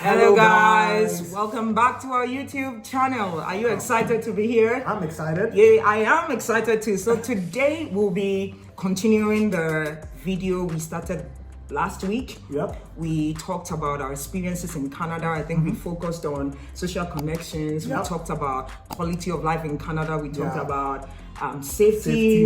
Hello guys, welcome back to our YouTube channel. Are you excited to be here? I'm excited. Yeah, I am excited too. So today we'll be continuing the video we started last week. Yep. We talked about our experiences in Canada. I think we focused on social connections. Yep. We talked about quality of life in Canada. We talked Yeah. about safety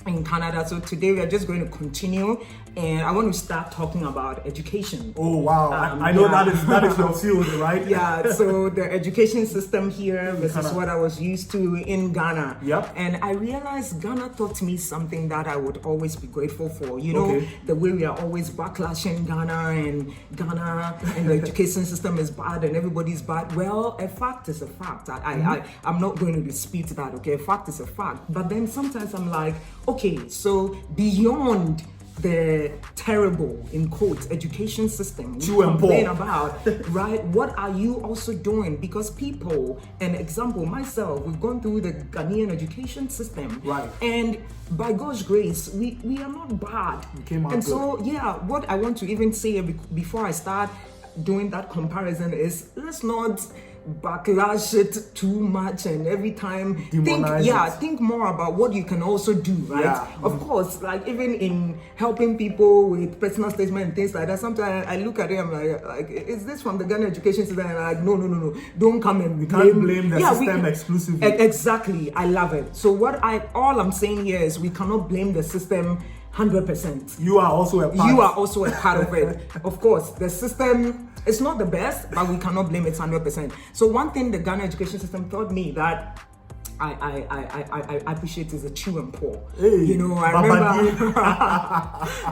in Canada. So today we are just going to continue, and I want to start talking about education. Oh wow! I know that is your field, right? Yeah, so the education system here versus Ghana. what I was used to in Ghana. Yep. And I realized Ghana taught me something that I would always be grateful for. You know, Okay. the way we are always backlashing Ghana and the education system is bad and everybody's bad. Well, a fact is a fact. I'm not going to dispute that, okay? A fact is a fact. But then sometimes I'm like, okay, so beyond the terrible, in quotes, education system we True and complain poor. about, right? What are you also doing? Because people, an example, myself, we've gone through the Ghanaian education system. Right. And by God's grace, we are not bad. We came out and good. so, yeah, what I want to even say before I start doing that comparison is, let's not backlash it too much and every time Demonize it. think more about what you can also do, right? Yeah. Of course, like even in helping people with personal statement and things like that, sometimes I look at it, I'm like, is this from the Ghana education system? And I'm like, no, don't come and Can't blame the system exclusively. Exactly, I love it. So all I'm saying here is we cannot blame the system 100%. You are also a part. You are also a part of it. Of course, the system is not the best, but we cannot blame it 100%. So one thing the Ghana education system taught me that I appreciate is the true and poor. Hey, you know, I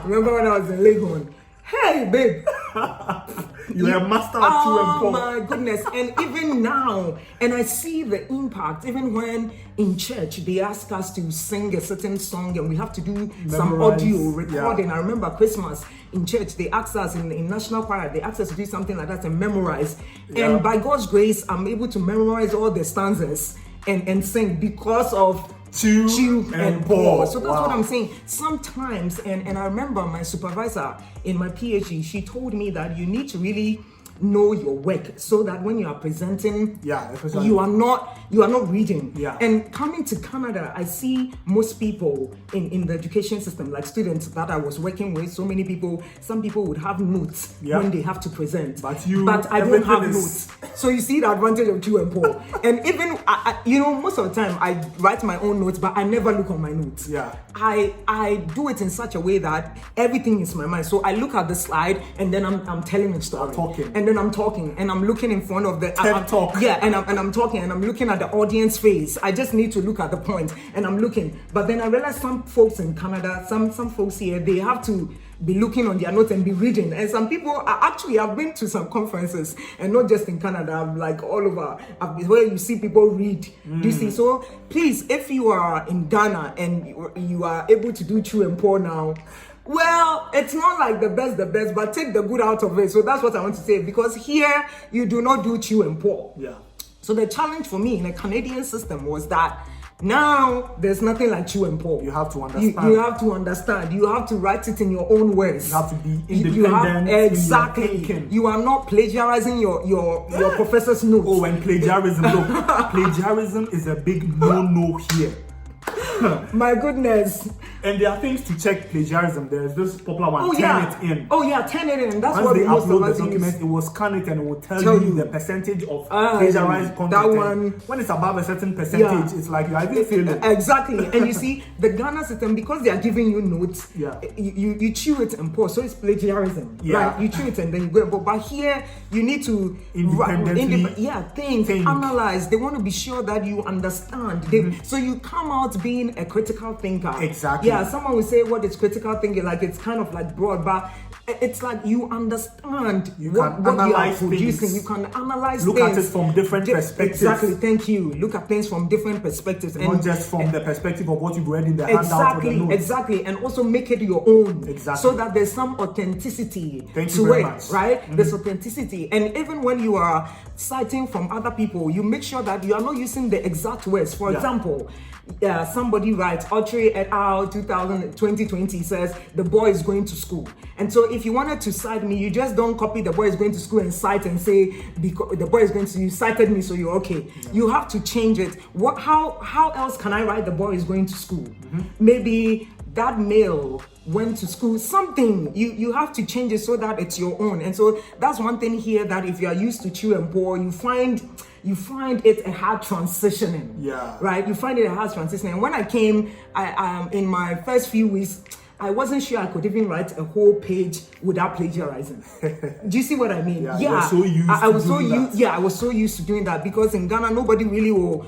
remember when I was in Legon. Hey, babe. You're a master of true and Oh poor. my goodness. And even now, and I see the impact, even when in church they ask us to sing a certain song and we have to do some Memorize, audio recording. yeah. I remember Christmas in church, they asked us in National Choir, they asked us to do something like that and memorize. Yeah. And by God's grace, I'm able to memorize all the stanzas and sing because of True and poor. So that's Wow. what I'm saying. Sometimes, and I remember my supervisor in my PhD, she told me that you need to really know your work so that when you are presenting, Yeah, especially- you are not reading. Yeah. And coming to Canada, I see most people in the education system, like students that I was working with, so many people, some people would have notes Yeah. when they have to present. But I don't have everything notes. So you see the advantage of true and poor. And even most of the time I write my own notes, but I never look on my notes. Yeah. I do it in such a way that everything is in my mind. So I look at the slide and then I'm telling a story. Talking. And then I'm talking and I'm looking in front of the TED Talk. Yeah, and I'm talking and I'm looking at the audience face. I just need to look at the point and I'm looking. But then I realize some folks in Canada, some folks here, they have to be looking on their notes and be reading. And some people I've been to some conferences, and not just in Canada, I'm like all over. I've been where you see people read. Do you see? So please, if you are in Ghana and you are able to do true and poor now, well, it's not like the best, but take the good out of it. So that's what I want to say, because here you do not do true and poor. Yeah. So the challenge for me in the Canadian system was that now there's nothing like true and poor. You have to understand. You have to understand. You have to write it in your own words. You have to be You have- independent. in your exactly. thinking. You are not plagiarizing your professor's notes. Oh, and plagiarism. Look, plagiarism is a big no-no here. My goodness. And there are things to check plagiarism. There's this popular one, turn it in. Oh yeah, turn it in. That's Once what they most of upload us the use. document, it will scan it and it will tell Tell you you. the percentage of Ah, plagiarized content. that And one. when it's above a certain percentage, it's like you are even failing. Exactly. And you see, the Ghana system, because they are giving you notes, Yeah. you chew it and pour. So it's plagiarism. Yeah. Right? You chew it and then you go and pour. But here, you need to Independently think, analyze. They want to be sure that you understand. So you come out being a critical thinker. Exactly. Yeah, someone will say, what is critical thinking? Like, it's kind of like broad, but it's like you understand You what can you are analyze producing. things. You can analyze Look things. at it from different perspectives. Exactly, thank you. Look at things from different perspectives. Not just from the perspective of what you've read in the handout or the notes. Exactly, and also make it your own. Exactly. So that there's some authenticity Thank to you very it, much. right? There's authenticity. And even when you are citing from other people, you make sure that you are not using the exact words. For Yeah. example, somebody writes Autry et al. 2020 says the boy is going to school. And so if you wanted to cite me, you just don't copy the boy is going to school and cite and say, because the boy is going to, you cited me, so you're okay. Yeah. You have to change it. How else can I write the boy is going to school? Maybe that male went to school, something. You have to change it so that it's your own. And so that's one thing here, that if you are used to chew and pour, you find it a hard transitioning. Yeah. Right? You find it a hard transitioning. And when I came, I in my first few weeks, I wasn't sure I could even write a whole page without plagiarizing. Do you see what I mean? Yeah. I was so used to doing that, because in Ghana nobody really will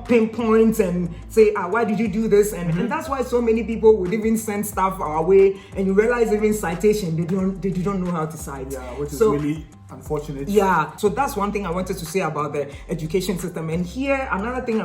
pinpoint and say, why did you do this? And that's why so many people would even send stuff our way, and you realize even citation they don't know how to cite. Yeah, which is really unfortunate. Yeah, so that's one thing I wanted to say about the education system. And here, another thing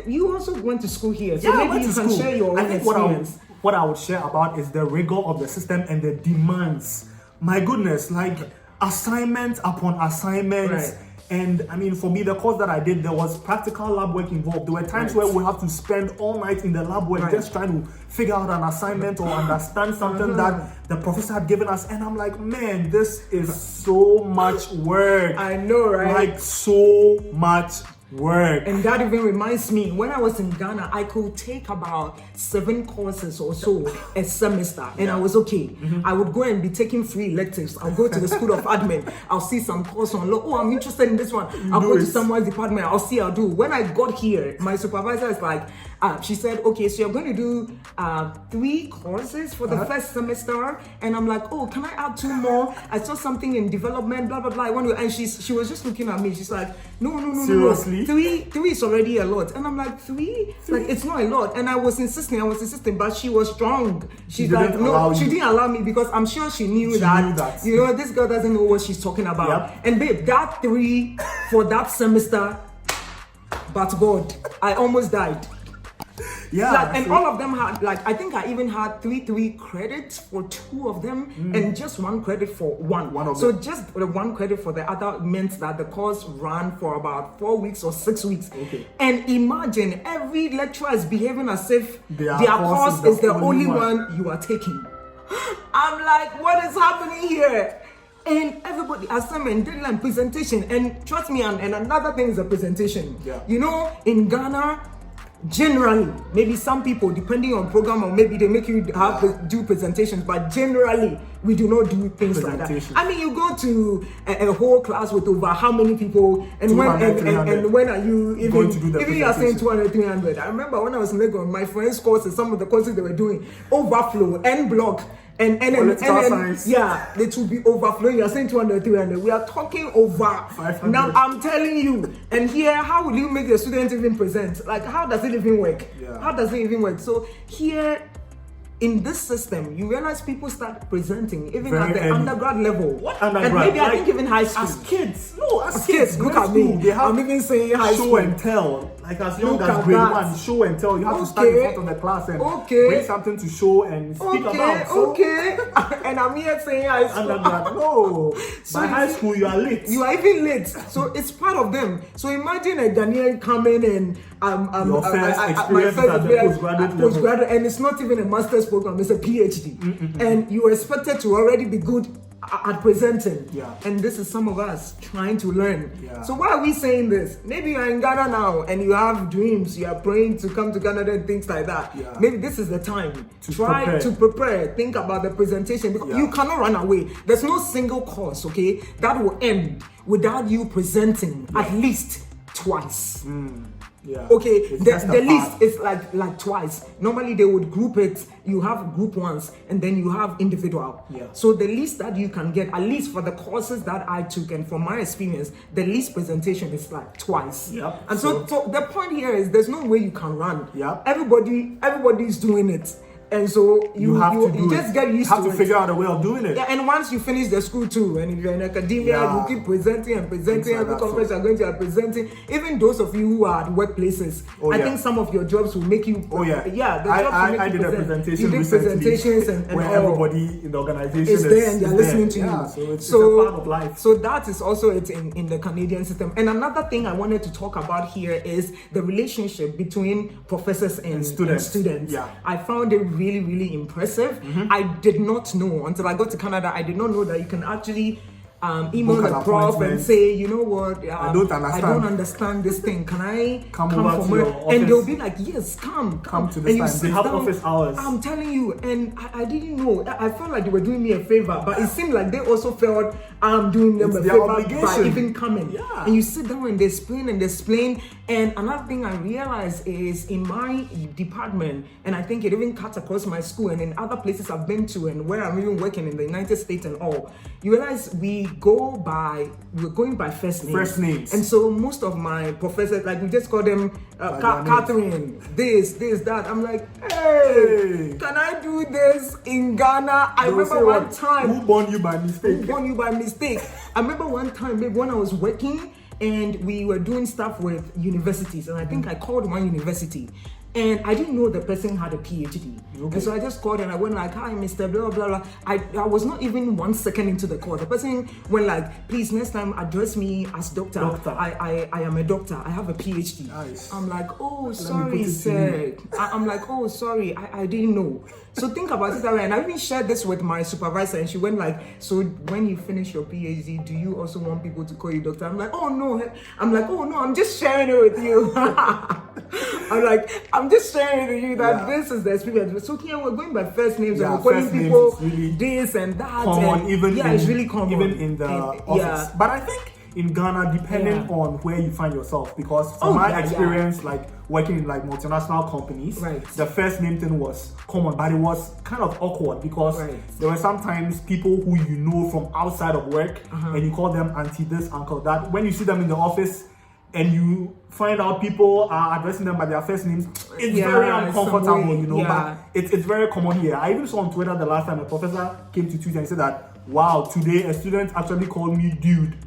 you also went to school here, so maybe you can share your own experience. What I would share about is the rigor of the system and the demands. My goodness, like assignments upon assignments. Right. And I mean, for me, the course that I did, there was practical lab work involved. There were times where we have to spend all night in the lab work just trying to figure out an assignment or understand something that the professor had given us. And I'm like, man, this is so much work. I know, right? Like so much work. And that even reminds me, when I was in Ghana, I could take about 7 courses or so a semester, and I was okay. I would go and be taking free electives. I'll go to the School of Admin. I'll see some course on law. Oh, I'm interested in this one. I'll go to someone's department. I'll do. When I got here, my supervisor is like, she said, okay, so you're going to do 3 courses for the first semester. And I'm like, oh, can I add 2 more? I saw something in development, blah, blah, blah. I want to, and she was just looking at me. She's like, no. Seriously? 3 is already a lot. And I'm like, 3? Like, it's not a lot. And I was insisting, but she was strong. She's like, no, she didn't allow me, because I'm sure she knew that, you know, this girl doesn't know what she's talking about. Yep. And babe, that 3 for that semester, but God, I almost died. Yeah, and all of them had, like, I think I even had 3 credits for 2 of them, and just 1 credit for one of them. So just the 1 credit for the other meant that the course ran for about 4 weeks or 6 weeks. Okay. And imagine every lecturer is behaving as if their course is the only one you are taking. I'm like, what is happening here? And everybody, assignment, deadline, presentation, and trust me, and another thing is the presentation. Yeah. You know, in Ghana, generally, maybe some people, depending on program, or maybe they make you have to do presentations, but generally we do not do things like that. I mean, you go to a whole class with over how many people, and when are you even going to do the even you are saying 200, 300. I remember when I was in Lagos, my friends' courses, some of the courses they were doing, overflow, N block, and yeah, it will be overflowing. You're saying 200, 300. We are talking over 500. Now I'm telling you, and here, how will you make the students even present? Like, how does it even work? Yeah. How does it even work? So here, in this system, you realize people start presenting even Very at the early. undergrad level. What undergrad? And maybe I think even high school. As kids. No, As kids, look at me. They have I'm even saying high school. Show and tell. Like as young Look as at grade that. 1, show and tell. You have to stand in front of the class and bring something to show and speak about. So, And I'm here saying high school. Undergrad. No. So by high school, you are late. You are even late. So it's part of them. So imagine a Ghanaian coming and your first experience at the postgraduate and it's not even a master's program, it's a PhD. And you are expected to already be good at presenting. Yeah. And this is some of us trying to learn. Yeah. So why are we saying this? Maybe you're in Ghana now and you have dreams, you are praying to come to Canada and things like that. Yeah. Maybe this is the time to try to prepare, think about the presentation, because you cannot run away. There's no single course, okay, that will end without you presenting at least twice. Yeah. Okay, the list is like twice. Normally they would group it. You have group ones and then you have individual. Yeah. So the least that you can get, at least for the courses that I took and from my experience, the least presentation is like twice. Yep. And so the point here is there's no way you can run. Yep. Everybody is doing it. And so you have to do just get used have to to it. figure out a way of doing it. Yeah, and once you finish the school too, and if you're in academia, Yeah. you keep presenting and presenting. Things like Every that, conference so- you're going to are presenting. Even those of you who are at workplaces, Oh, I yeah. think some of your jobs will make you. Oh yeah, The jobs will make I you did a present. presentation You did recently presentations and where all. everybody in the organization Is there and they're is listening there. to Yeah, you. so it's a part of life. So that is also it in the Canadian system. And another thing I wanted to talk about here is the relationship between professors and students. Yeah. I found it really, really impressive. I did not know until I got to Canada. I did not know that you can actually email Book the an prof and appointment. say, you know what, I don't understand. I don't understand this thing. Can I Come over to from your where? office. And they'll be like, yes, come to this and you time. sit They have down. office hours. I'm telling you, and I didn't know. I felt like they were doing me a favor, but it seemed like they also felt I'm doing them It's a their favor by obligation. even coming. Yeah. And you sit down and they explain. And another thing I realized is in my department, and I think it even cuts across my school and in other places I've been to and where I'm even working in the United States and all, you realize we're going by first names. First names. And so most of my professors, like we just call them their Catherine, this, that. I'm like, hey, can I do this in Ghana? I They will remember say, one "What? time. Who born you by mistake?" Born you by mistake. I remember one time, babe, when I was working and we were doing stuff with universities, and I think I called one university. And I didn't know the person had a PhD. Okay. And so I just called and I went like, hi, Mr. Blah, blah, blah. I was not even 1 second into the call. The person went like, please, next time address me as doctor. I am a doctor. I have a PhD. Nice. I'm like, oh, put sorry, it to sir. I'm like, oh, sorry, I didn't know. So think about it that way. And I even shared this with my supervisor and she went like, so when you finish your PhD, do you also want people to call you doctor? I'm like, oh no. I'm just sharing it with you. I'm just sharing it with you that this is the experience. So here we're going by first names and we're calling first names people is really this and that. common, and it's really common. even in the office. But I think in Ghana, depending on where you find yourself, because from my experience, like working in like multinational companies, the first name thing was common, but it was kind of awkward because there were sometimes people who you know from outside of work and you call them auntie this, uncle that. When you see them in the office and you find out people are addressing them by their first names, it's very uncomfortable, you know. But it's very common here. I even saw on Twitter the last time a professor came to Twitter and said that, wow, today a student actually called me dude.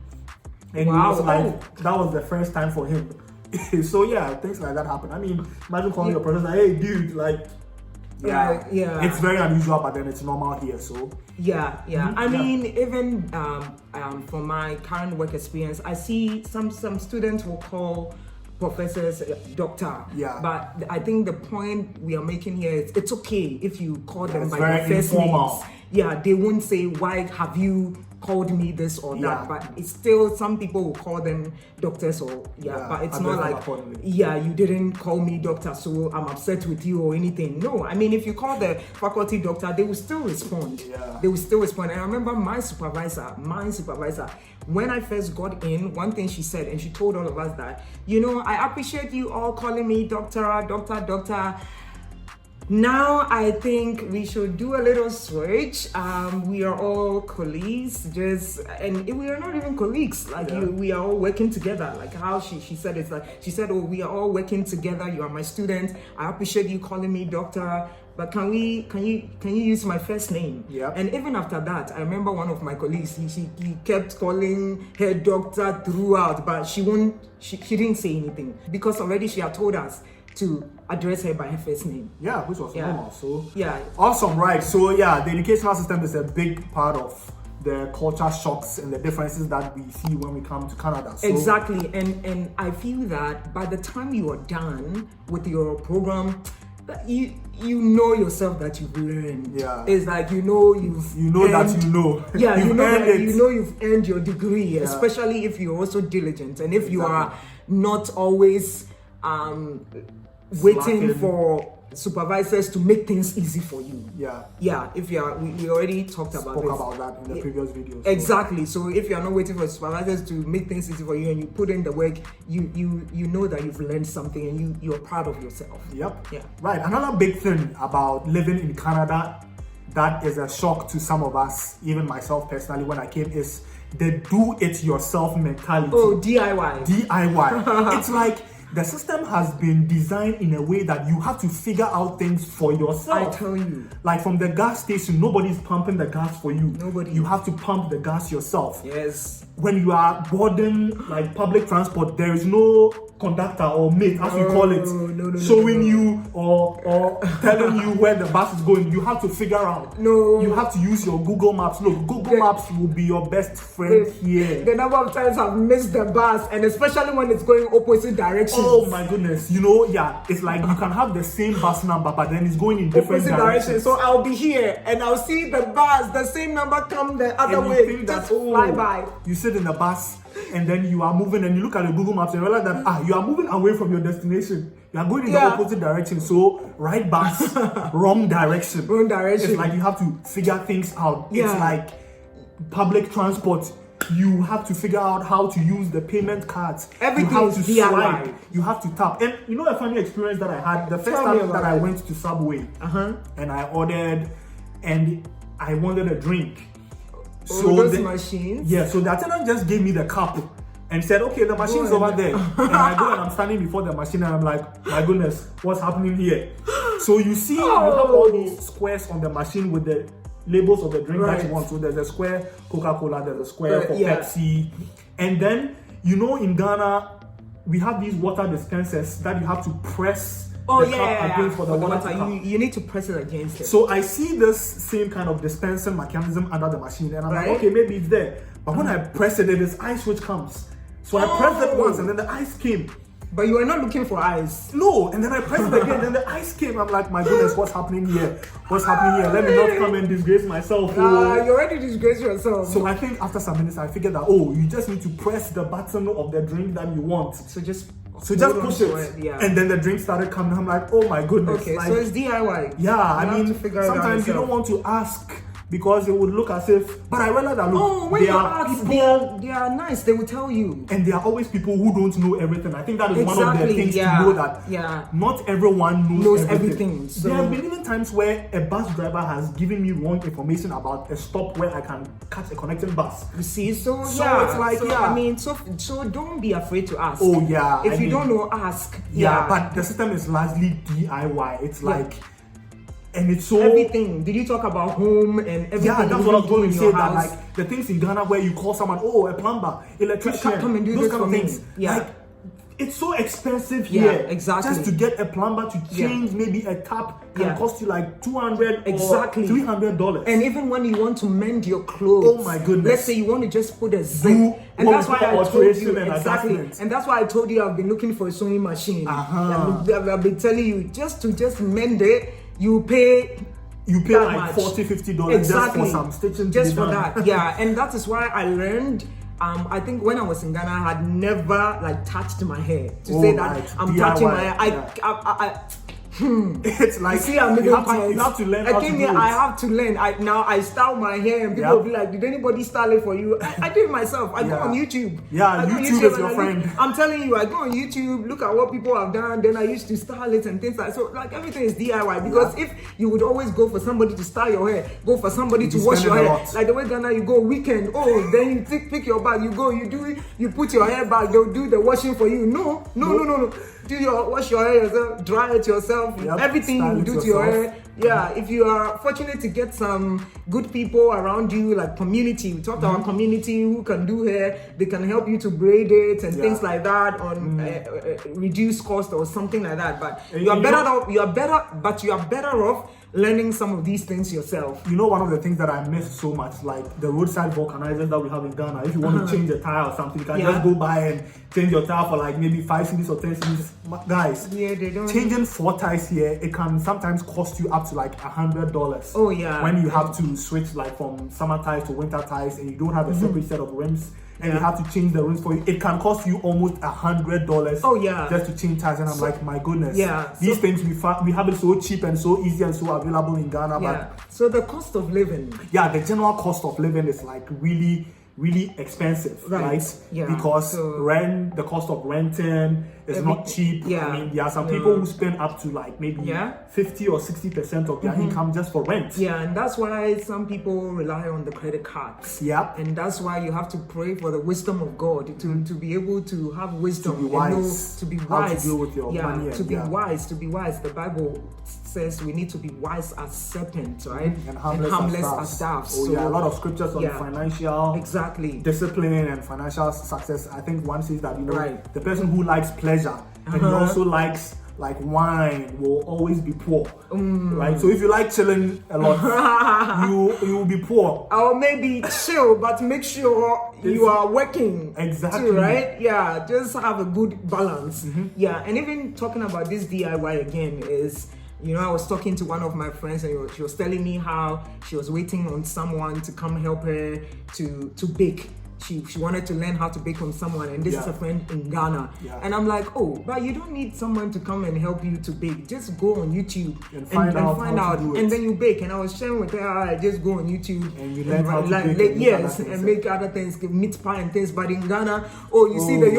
And he was like, that was the first time for him. So yeah, things like that happen. I mean, imagine calling your professor, hey dude, like, it's very unusual, but then it's normal here. So I mean, even from my current work experience, I see some students will call professors doctor. But I think the point we are making here is it's okay if you call them by their first names. They won't say, why have you called me this or that, but it's still, some people will call them doctors or but it's not like you didn't call me doctor, so I'm upset with you or anything. No, I mean, if you call the faculty doctor, they will still respond. They will still respond. And I remember my supervisor, when I first got in, one thing she said, and she told all of us that, you know, I appreciate you all calling me doctor. Now I think we should do a little switch. We are all colleagues, and we are not even colleagues. Like we are all working together. Like how she said it. Like she said, "Oh, we are all working together. You are my student. I appreciate you calling me doctor. But can you use my first name?" And even after that, I remember one of my colleagues. He kept calling her doctor throughout, but she didn't say anything because already she had told us to address her by her first name. Which was normal. So awesome, right? So the educational system is a big part of the culture shocks and the differences that we see when we come to Canada. So, exactly, and I feel that by the time you are done with your program, you know yourself that you've learned. It's like you've earned your degree, especially if you're also diligent and if you are not always waiting for supervisors to make things easy for you. If you are, we already spoke about that in the previous videos. So. Exactly. So if you are not waiting for supervisors to make things easy for you and you put in the work, you know that you've learned something and you're proud of yourself. Right. Another big thing about living in Canada that is a shock to some of us, even myself personally, when I came, is the do-it-yourself mentality. Oh, DIY. It's like the system has been designed in a way that you have to figure out things for yourself. I tell you. Like from the gas station, nobody's pumping the gas for you. Nobody. You have to pump the gas yourself. Yes. When you are boarding like public transport, there is no conductor or mate, as you call it, showing you or telling you where the bus is going. You have to figure out. No. You have to use your Google Maps. Look, Google Maps will be your best friend here. The number of times I've missed the bus, and especially when it's going opposite directions. Oh my goodness. You know, yeah, it's like you can have the same bus number, but then it's going in different directions. So I'll be here and I'll see the bus, the same number come the other and way. you think Just that, fly by. You sit in the bus and then you are moving and you look at the Google Maps and realize that you are moving away from your destination. You are going in the opposite direction. So right bus, wrong direction. Wrong direction. It's like you have to figure things out. Yeah. It's like public transport. You have to figure out how to use the payment cards. Everything you have is to DIY. swipe. You have to tap. And you know a funny experience that I had? The first time that I went to Subway and I ordered and I wanted a drink. So those machines? Yeah, so the attendant just gave me the cup and said, okay, the machine's over there. And I go and I'm standing before the machine and I'm like, my goodness, what's happening here? So you see, you have all these squares on the machine with the labels of the drink that you want. So there's a square Coca-Cola, there's a square for Pepsi. And then, you know, in Ghana, we have these water dispensers that you have to press the cup against for the water. You need to press it against it. So I see this same kind of dispensing mechanism under the machine, and I'm like, okay, maybe it's there. But when I press it, this ice switch comes. So I pressed it once, and then the ice came. But you were not looking for ice. No, and then I pressed it again, then the ice came. I'm like, my goodness, what's happening here? What's happening here? Let me not come and disgrace myself. You already disgraced yourself. So I think after some minutes, I figured that, you just need to press the button of the drink that you want. So just push it. And then the drink started coming. I'm like, oh my goodness. Okay, like, so it's DIY. Yeah, I mean, sometimes you don't want to ask because it would look as if, but I realized that when you ask, they are nice, they will tell you. And there are always people who don't know everything. I think that is one of the things to know that not everyone knows everything. So there have been even times where a bus driver has given me wrong information about a stop where I can catch a connecting bus. You see, so it's like, I mean, so don't be afraid to ask. Oh yeah. If you don't know, ask. Yeah, but the system is largely DIY. It's like, and it's so everything. Did you talk about home and everything? Yeah, that's what I was going to say. That like the things in Ghana where you call someone, a plumber, electrician, come and do those this kind of things. Yeah. Like, it's so expensive here. Exactly. Just to get a plumber to change maybe a tap can cost you like $200 or $300. And even when you want to mend your clothes, oh my goodness. Let's say you want to just put a zip, and that's why I told you and that's why I told you I've been looking for a sewing machine. I've been telling you just to mend it, you pay like $40-50 just for some stitching. Just for that, and that is why I learned. I think when I was in Ghana, I had never like touched my hair to say that I'm DIY, touching my hair. It's like see, I'm you have to learn. I came here. I have to learn. I style my hair, and people will be like, "Did anybody style it for you?" I did it myself. I go on YouTube. Yeah, YouTube is your friend. I'm telling you, I go on YouTube, look at what people have done. Then I used to style it and things like so. Like everything is DIY because if you would always go for somebody to style your hair, go for somebody to wash your hair. Like the way Ghana, you go weekend. Then you pick your bag. You go. You do it. You put your hair back. They'll do the washing for you. No. Wash your hair yourself, dry it yourself, everything you do to your hair. Yeah, if you are fortunate to get some good people around you, like community, we talk about community who can do hair, they can help you to braid it and things like that on reduce cost or something like that. But you are better off learning some of these things yourself. You know, one of the things that I miss so much, like the roadside vulcanizers that we have in Ghana. If you want to change a tire or something, you can just go by and change your tire for like maybe 5 cedis or 10 cedis. Guys, they don't. Changing 4 tires here, it can sometimes cost you up to like $100. Oh yeah. When you have to switch like from summer tires to winter tires and you don't have a separate set of rims. And you have to change the rims for you. It can cost you almost $100. Oh yeah, just to change tires, and I'm like, my goodness. Yeah, these things we have it so cheap and so easy and so available in Ghana. But so the cost of living. Yeah, the general cost of living is like really, really expensive, right? Yeah. Because the cost of renting, It's not cheap. Yeah. I mean, there are some people who spend up to like maybe 50 or 60% of their income just for rent. Yeah, and that's why some people rely on the credit cards. Yeah. And that's why you have to pray for the wisdom of God to be able to have wisdom. To be wise. To be How wise. to deal with your money. To be wise. The Bible says we need to be wise as serpents, right? And harmless as doves. Oh, yeah, a lot of scriptures on financial discipline and financial success. I think one says that, the person who likes pleasure and he also likes like wine will always be poor, right? So if you like chilling a lot, you will be poor. Or maybe chill, but make sure you are working. Exactly. Too, right? Yeah, just have a good balance. Yeah, and even talking about this DIY again is, I was talking to one of my friends and she was telling me how she was waiting on someone to come help her to bake. She wanted to learn how to bake from someone, and this is a friend in Ghana. And I'm like, oh, but you don't need someone to come and help you to bake. Just go on YouTube and find out, and then you bake. And I was sharing with her, I just go on YouTube and you learn how to bake. And make other things, meat pie and things. But in Ghana, you see the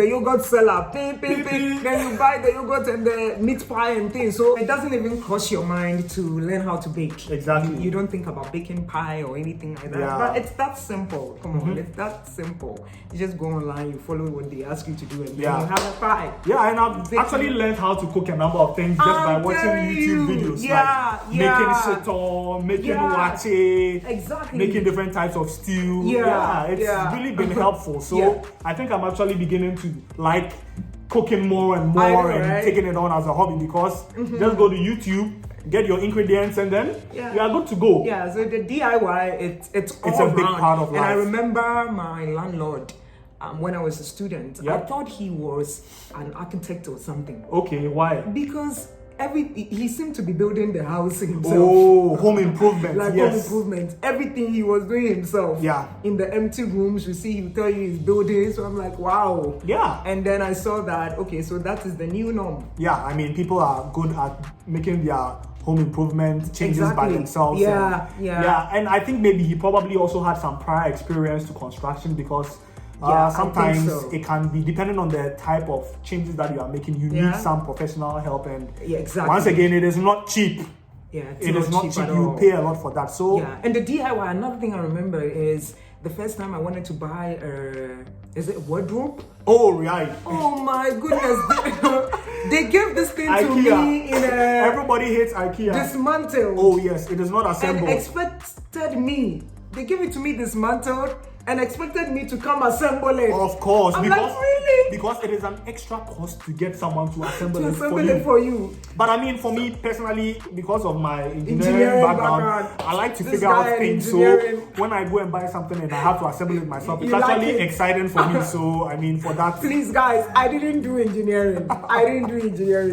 yogurt seller, pay. Then you buy the yogurt and the meat pie and things. So it doesn't even cross your mind to learn how to bake. Exactly. You don't think about baking pie or anything like that. Yeah. But it's that simple. Come on, it's that simple. You just go online, you follow what they ask you to do, and then you have a pie. Yeah, and I've actually learned how to cook a number of things just by watching YouTube videos. Making shito, making wache, making different types of stew. It's really been helpful. So I think I'm actually beginning to like cooking more and more and taking it on as a hobby, because just go to YouTube, get your ingredients, and then you are good to go. Yeah, so the DIY, it's a big part of life. And I remember my landlord, when I was a student, I thought he was an architect or something. Okay, why? Because he seemed to be building the house himself. Oh, home improvement. Home improvement. Everything he was doing himself. Yeah. In the empty rooms, you see, he'll tell you he's building. So I'm like, wow. Yeah. And then I saw that, okay, so that is the new norm. Yeah, I mean, people are good at making their home improvement changes by themselves. Yeah. And I think maybe he probably also had some prior experience to construction, because sometimes it can be depending on the type of changes that you are making. You need some professional help, and once again, it is not cheap. Yeah, it is not cheap. You pay a lot for that. So and the DIY. Another thing I remember is the first time I wanted to buy is it a wardrobe? Oh right. Oh my goodness! They gave this thing IKEA. To me in a. Everybody hates IKEA. Dismantled. Oh yes, it is not assembled. And expected me. They gave it to me dismantled and expected me to come assemble it. Of course, I'm like, really? Because it is an extra cost to get someone to assemble it for you. But I mean, for me personally, because of my engineering background, I like to figure out things. So when I go and buy something and I have to assemble it myself, it's actually exciting for me. So I mean, for that. Please, guys, I didn't do engineering.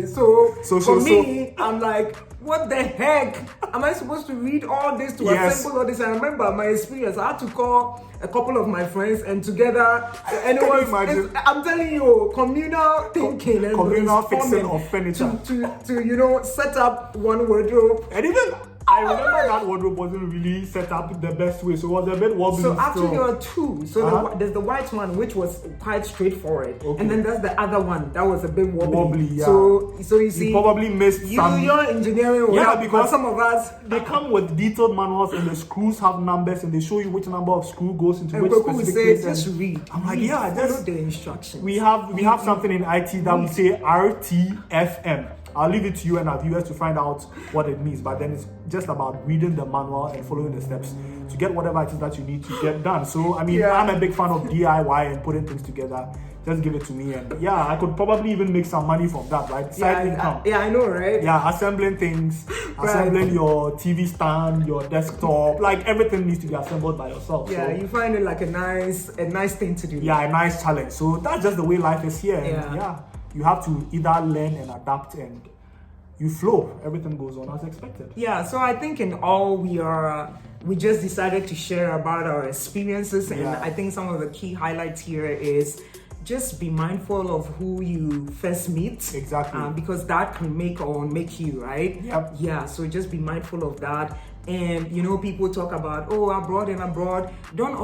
So for me, I'm like, what the heck? Am I supposed to read all this to assemble all this? I remember my experience. I had to call a couple of my friends, and together, I'm telling you, communal thinking and communal fixing of furniture to set up one wardrobe. And even I remember that wardrobe wasn't really set up the best way, so it was a bit wobbly. So actually there were two. So there's the white one, which was quite straightforward, and then there's the other one that was a bit wobbly. So you see, you probably missed some. Your engineering, because some of us they come with detailed manuals, and the screws have numbers, and they show you which number of screw goes into which specific place. Just read. I'm like, follow the instructions. We have something in IT that we say RTFM. I'll leave it to you and our viewers to find out what it means. But then it's just about reading the manual and following the steps to get whatever it is that you need to get done. So, I mean, I'm a big fan of DIY and putting things together. Just give it to me. And I could probably even make some money from that, right? Side income. I know, right? Yeah, assembling things, assembling your TV stand, your desktop, like everything needs to be assembled by yourself. Yeah, you find it like a nice thing to do. Yeah, a nice challenge. So that's just the way life is here. And you have to either learn and adapt, and you flow. Everything goes on as expected. Yeah, so I think in all we just decided to share about our experiences, and I think some of the key highlights here is just be mindful of who you first meet. Exactly. Because that can make or make you, right? Yep. Yeah, so just be mindful of that. and you know, people talk about, oh, abroad and abroad. Don't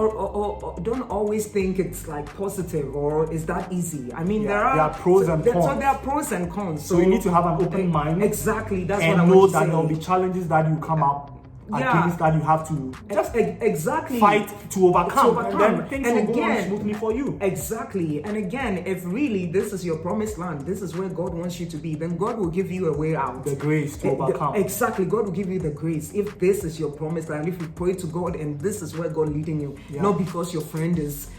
always think it's like positive or is that easy. I mean, there are pros and cons. So there are pros and cons. So you need to have an open mind. Exactly, that's and what I know want to that say. there will be challenges that you come up against that you have to just exactly fight to overcome. And then things and will go on smoothly for you. Exactly. And again, if really this is your promised land, this is where God wants you to be, then God will give you a way out. The grace to overcome. Exactly. God will give you the grace. If this is your promised land, if you pray to God and this is where God leading you, not because your friend is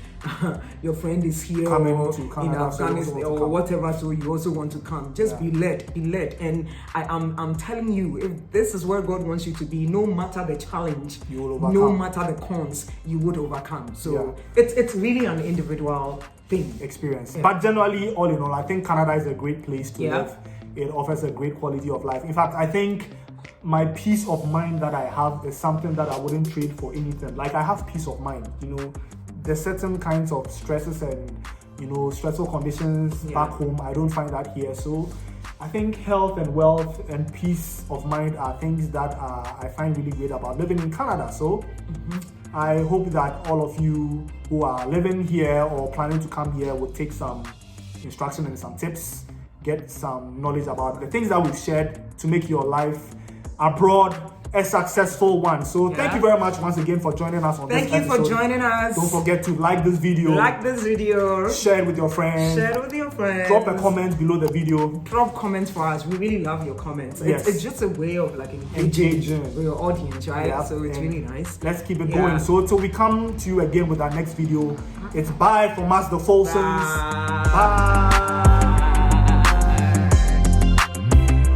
here or in Afghanistan or whatever, so you also want to come. Just be led. And I'm telling you, if this is where God wants you to be, no matter the challenge, you will overcome. No matter the cons, you would overcome. So it's really an individual thing, experience. But generally, all in all, I think Canada is a great place to live. It offers a great quality of life. In fact, I think my peace of mind that I have is something that I wouldn't trade for anything. Like, I have peace of mind, you know. There's certain kinds of stresses and, you know, stressful conditions back home. I don't find that here. So I think health and wealth and peace of mind are things that I find really great about living in Canada. So I hope that all of you who are living here or planning to come here will take some instruction and some tips, get some knowledge about the things that we've shared to make your life abroad a successful one. So thank you very much once again for joining us on this episode. Thank you for joining us. Don't forget to like this video. Share it with your friends. Drop a comment below the video. Drop comments for us. We really love your comments. It's just a way of like engaging with your audience, right? So it's really nice. Let's keep it going. So till we come to you again with our next video, it's bye from us, the Folsons. Bye.